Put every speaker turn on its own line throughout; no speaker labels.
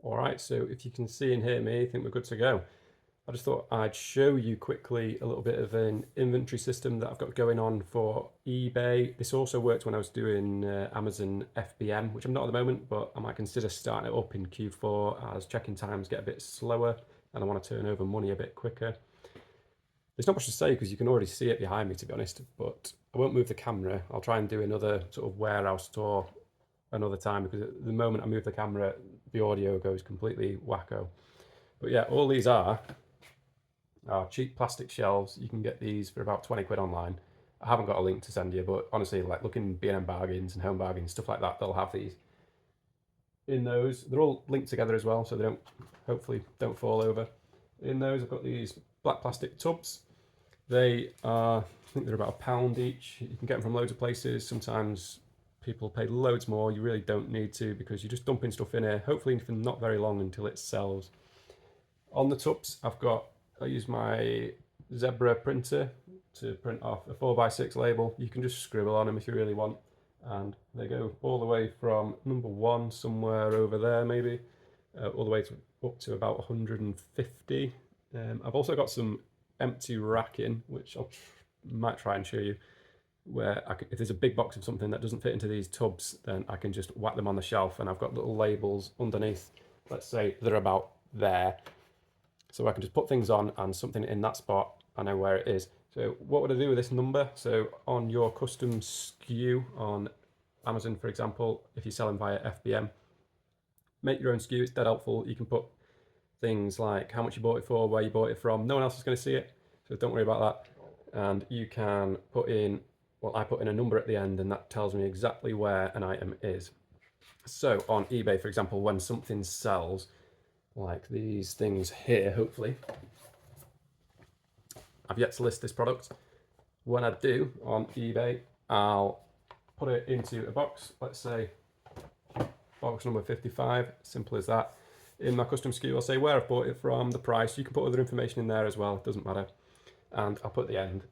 All right, so if you can see and hear me, I think we're good to go. I just thought I'd show you quickly a little bit of an inventory system that I've got going on for eBay. This also worked when I was doing Amazon FBM, which I'm not at the moment, but I might consider starting it up in Q4 as checking times get a bit slower and I want to turn over money a bit quicker. There's not much to say because you can already see it behind me, to be honest, but I won't move the camera. I'll try and do another sort of warehouse tour another time because at the moment I move the camera, the audio goes completely wacko. But yeah, all these are cheap plastic shelves. You can get these for about 20 quid online. I haven't got a link to send you, but honestly, like looking B&M bargains and home bargains, stuff like that, they'll have these in those. They're all linked together as well, so they don't, hopefully don't fall over. In those, I've got these black plastic tubs. They are, I think they're about £1 each. You can get them from loads of places. Sometimes people pay loads more. You really don't need to because you're just dumping stuff in here, hopefully for not very long until it sells. On the tubs, I use my Zebra printer to print off a 4x6 label. You can just scribble on them if you really want. And they go all the way from number 1 somewhere over there maybe, all the way up to about 150. I've also got some empty racking, which might try and show you, where if there's a big box of something that doesn't fit into these tubs, then I can just whack them on the shelf and I've got little labels underneath. Let's say they're about there. So I can just put things on and something in that spot, I know where it is. So what would I do with this number? So on your custom SKU on Amazon, for example, if you're selling via FBM, make your own SKU, it's dead helpful. You can put things like how much you bought it for, where you bought it from. No one else is going to see it, so don't worry about that. And you can put in, well, I put in a number at the end and that tells me exactly where an item is. So on eBay, for example, when something sells, like these things here, hopefully. I've yet to list this product. When I do on eBay, I'll put it into a box, let's say box number 55, simple as that. In my custom SKU, I'll say where I bought it from, the price. You can put other information in there as well, it doesn't matter. And I'll put at the end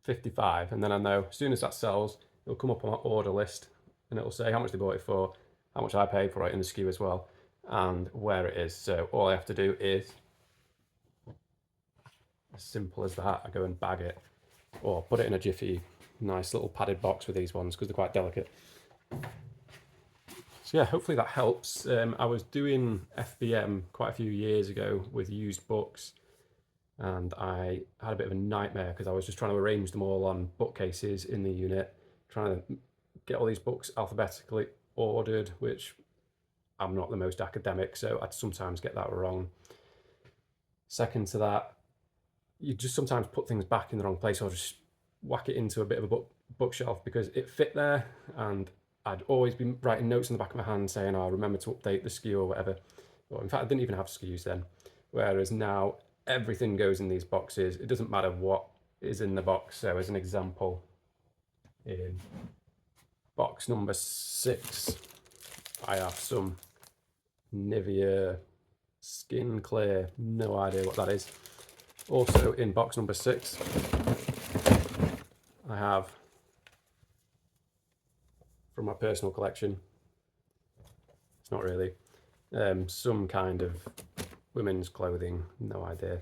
55, and then I know as soon as that sells, it'll come up on my order list and it'll say how much they bought it for, how much I paid for it in the SKU as well, and where it is. So all I have to do is, as simple as that, I go and bag it or put it in a jiffy. Nice little padded box with these ones because they're quite delicate. So yeah, hopefully that helps. I was doing FBM quite a few years ago with used books and I had a bit of a nightmare because I was just trying to arrange them all on bookcases in the unit, trying to get all these books alphabetically ordered, which I'm not the most academic, so I'd sometimes get that wrong. Second to that, you just sometimes put things back in the wrong place or just whack it into a bit of a bookshelf because it fit there, and I'd always be writing notes in the back of my hand saying, oh, remember to update the SKU or whatever. Well, in fact, I didn't even have SKUs then. Whereas now everything goes in these boxes. It doesn't matter what is in the box. So as an example, in box number 6, I have some Nivea Skin Clear, no idea what that is. Also in box number 6, I have, from my personal collection, it's not really, some kind of women's clothing, no idea.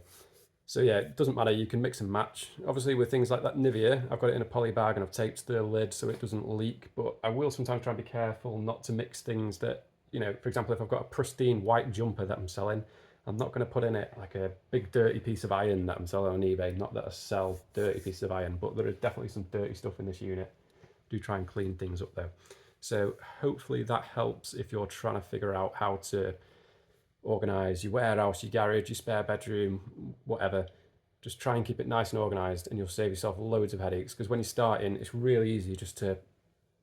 So yeah, it doesn't matter, you can mix and match. Obviously with things like that Nivea, I've got it in a poly bag and I've taped the lid so it doesn't leak, but I will sometimes try and be careful not to mix things that, you know, for example, if I've got a pristine white jumper that I'm selling, I'm not going to put in it like a big dirty piece of iron that I'm selling on eBay. Not that I sell dirty pieces of iron, but there is definitely some dirty stuff in this unit. Do try and clean things up though. So hopefully that helps if you're trying to figure out how to organise your warehouse, your garage, your spare bedroom, whatever. Just try and keep it nice and organised and you'll save yourself loads of headaches, because when you're starting, it's really easy just to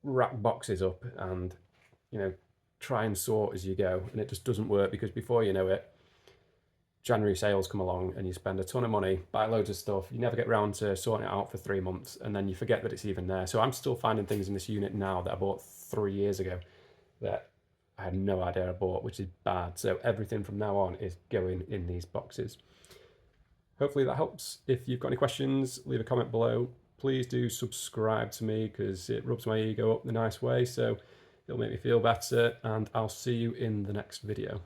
wrap boxes up and, you know, try and sort as you go, and it just doesn't work because before you know it, January sales come along and you spend a ton of money, buy loads of stuff, you never get around to sorting it out for 3 months, and then you forget that it's even there. So I'm still finding things in this unit now that I bought 3 years ago that I had no idea I bought, which is bad. So everything from now on is going in these boxes. Hopefully that helps. If you've got any questions, leave a comment below. Please do subscribe to me because it rubs my ego up the nice way, so it'll make me feel better, and I'll see you in the next video.